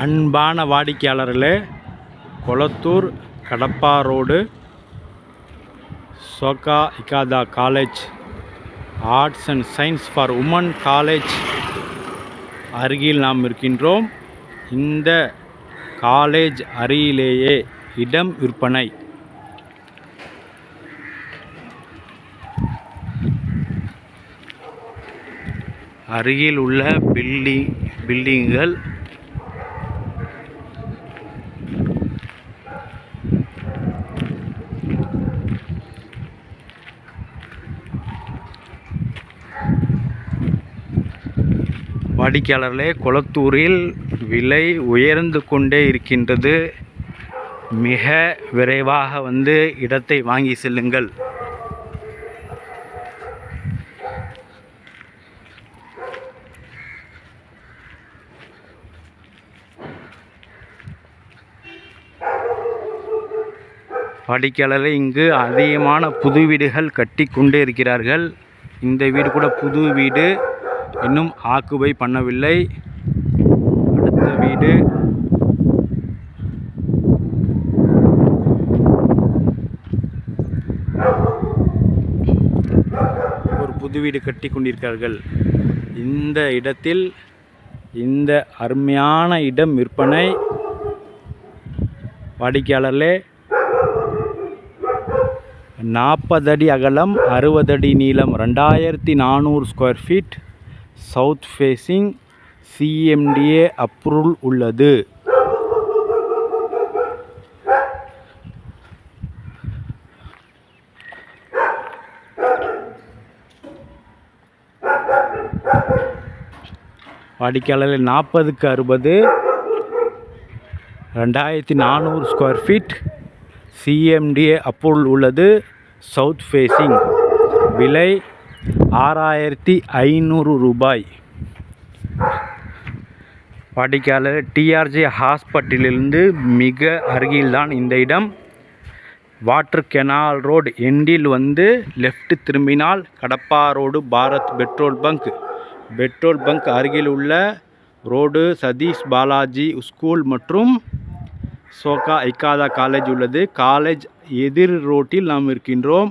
அன்பான வாடிக்கையாளர்களே, Kolathur Kadappa road Soka Ikeda college arts and science for women college அருகில் நாம் இருக்கின்றோம். இந்த காலேஜ் அருகிலேயே இடம் விற்பனை. அருகில் உள்ள பில்டிங்குகள் வாடிக்கையாளர்களே, கொளத்தூரில் விலை உயர்ந்து கொண்டே இருக்கின்றது. மிக விரைவாக வந்து இடத்தை வாங்கி செல்லுங்கள். வாடிக்கையாளர்களே, இங்கு அதிகமான புது வீடுகள் கட்டி கொண்டே இருக்கிறார்கள். இந்த வீடு கூட புது வீடு, இன்னும் ஆக்குபை பண்ணவில்லை. அடுத்த வீடு ஒரு புது வீடு கட்டி கொண்டிருக்கிறார்கள். இந்த இடத்தில் இந்த அருமையான இடம் விற்பனை. வாடிக்கையாளர்களே, 40 அடி அகலம், 60 அடி நீளம், 2400 square feet, south facing, CMDA approval உள்ளது. வாடிக்கையாளர்கள் 40க்கு 60, 2400 ஸ்கொயர் ஃபீட், CMDA அப்ரூவல் உள்ளது. South facing. விலை 6500 ரூபாய். வாடிக்கையாளர் TRJ ஹாஸ்பிட்டலிலிருந்து மிக அருகில்தான் இந்த இடம். வாட்டர் கெனால் ரோடு எண்டில் வந்து லெஃப்ட் திரும்பினால் Kadapa road Bharat petrol bunk அருகில் உள்ள ரோடு சதீஷ் பாலாஜி ஸ்கூல் மற்றும் சோகா இக்காதா காலேஜ் உள்ளது. காலேஜ் எதிர் ரோட்டில் நாம் இருக்கின்றோம்.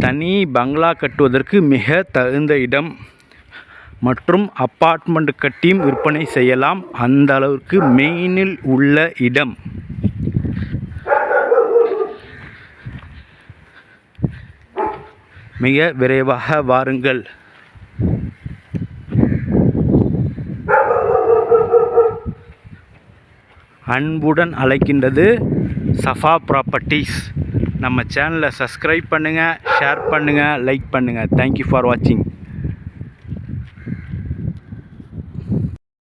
தனி பங்களா கட்டுவதற்கு மிக தகுந்த இடம் மற்றும் அப்பார்ட்மெண்ட் கட்டியும் விற்பனை செய்யலாம். அந்த அளவுக்கு மெயினில் உள்ள இடம். மிக விரைவாக வாருங்கள். அன்புடன் அழைக்கின்றது சஃபா ப்ராப்பர்ட்டிஸ். நம்ம சேனலை சப்ஸ்கிரைப் பண்ணுங்கள், ஷேர் பண்ணுங்கள், லைக் பண்ணுங்கள். தேங்க்யூ ஃபார் வாட்சிங்.